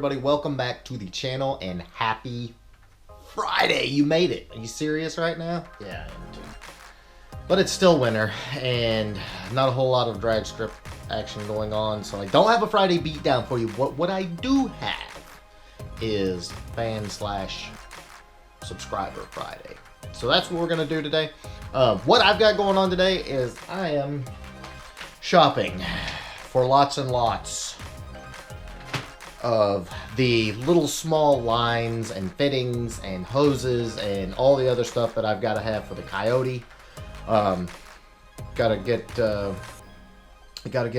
everybody? Welcome back to the channel and happy Friday. You made it. Are you serious right now? Yeah, I am too. But it's still winter and not a whole lot of drag strip action going on, so I don't have a Friday beatdown for you. What I do have is fan/subscriber Friday. So that's what we're going to do today. What I've got going on today is I am shopping for lots and lots of the little small lines and fittings and hoses and all the other stuff that I've got to have for the Coyote. Got to get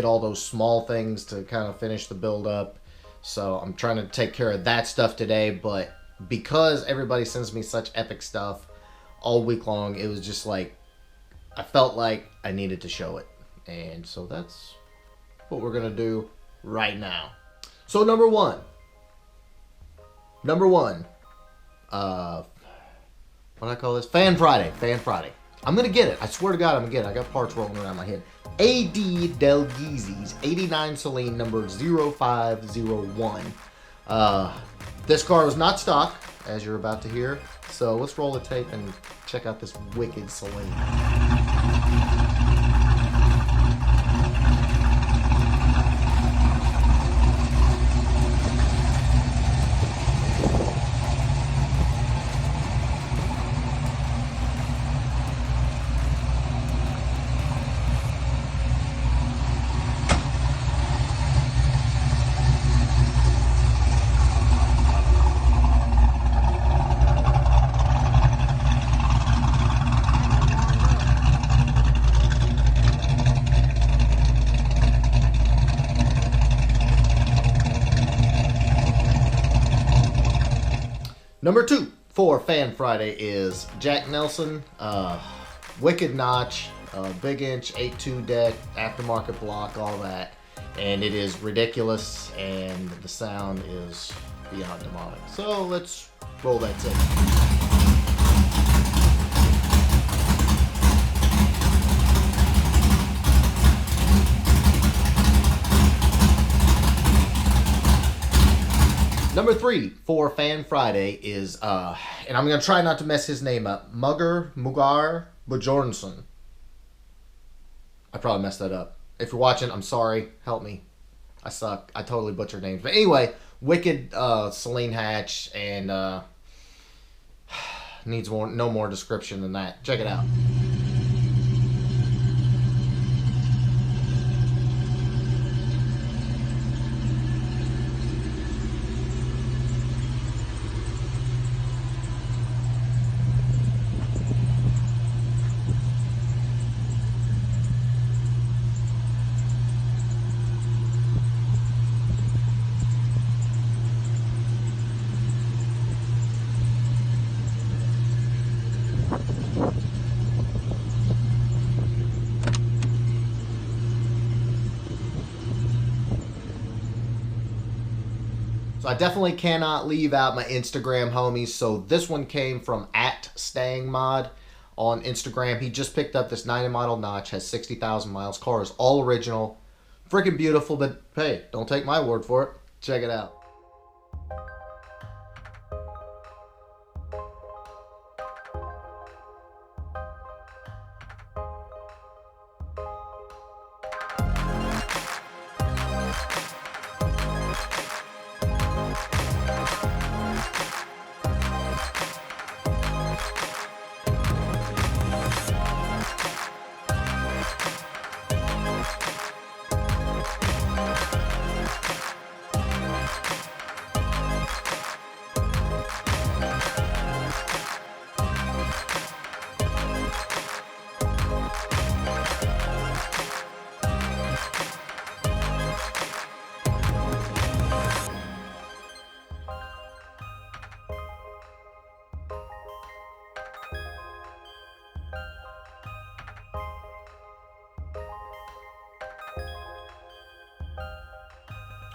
all those small things to kind of finish the build up. So I'm trying to take care of that stuff today, but because everybody sends me such epic stuff all week long, it was just like I felt like I needed to show it. And so that's what we're going to do right now. So number one, what do I call this? Fan Friday. I'm going to get it. I swear to God, I'm going to get it. I got parts rolling around my head. A.D. Delghezy's 89 Celine number 0501. This car was not stock, as you're about to hear. So let's roll the tape and check out this wicked Celine. Number two for Fan Friday is Jack Nelson, wicked notch, big inch, 8.2 deck, aftermarket block, all that. And it is ridiculous, and the sound is beyond demonic. So let's roll that tape. Number three for Fan Friday is, and I'm going to try not to mess his name up, Mugar Bjornsson. I probably messed that up. If you're watching, I'm sorry. Help me. I suck. I totally butchered names. But anyway, wicked Celine hatch, and needs no more description than that. Check it out. So I definitely cannot leave out my Instagram homies. So this one came from @StayingMod on Instagram. He just picked up this 90 model notch, has 60,000 miles. Car is all original. Freaking beautiful, but hey, don't take my word for it. Check it out.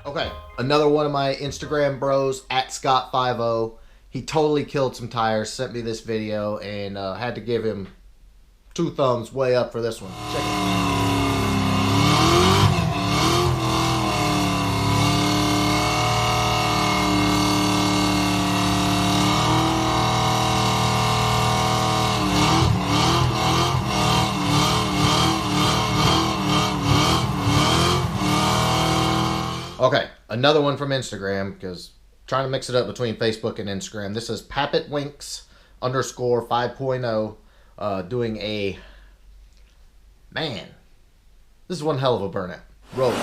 Okay, another one of my Instagram bros, @Scott50. He totally killed some tires, sent me this video, and had to give him 2 thumbs way up for this one. Check it out. another one from Instagram, because trying to mix it up between Facebook and Instagram. This is Pappetwinks _ 5.0 doing a, man, this is one hell of a burnout. Roll.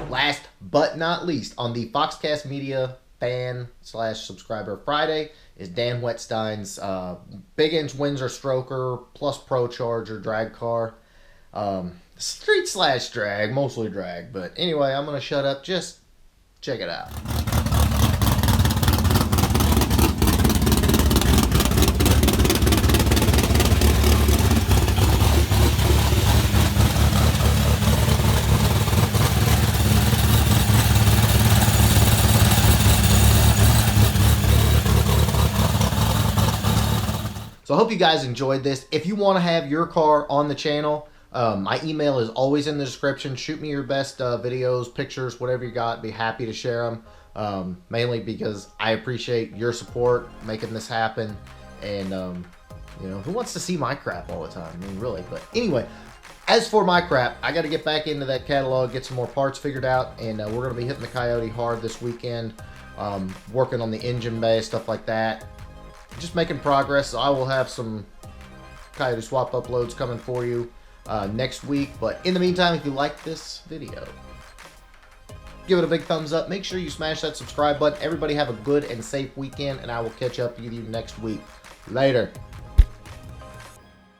Last but not least, on the Foxcast Media fan/subscriber Friday is Dan Wetstein's big inch Windsor Stroker plus Pro Charger drag car. Street/drag, mostly drag. But anyway, I'm going to shut up. Just check it out. So I hope you guys enjoyed this. If you want to have your car on the channel, my email is always in the description. Shoot me your best videos, pictures, whatever you got. Be happy to share them. Mainly because I appreciate your support making this happen. And, you know, who wants to see my crap all the time? I mean, really. But anyway, as for my crap, I got to get back into that catalog, get some more parts figured out. And we're going to be hitting the Coyote hard this weekend. Working on the engine bay, stuff like that. Just making progress. So I will have some Coyote swap uploads coming for you next week. But in the meantime, if you like this video, give it a big thumbs up. Make sure you smash that subscribe button. Everybody have a good and safe weekend, and I will catch up with you next week. Later.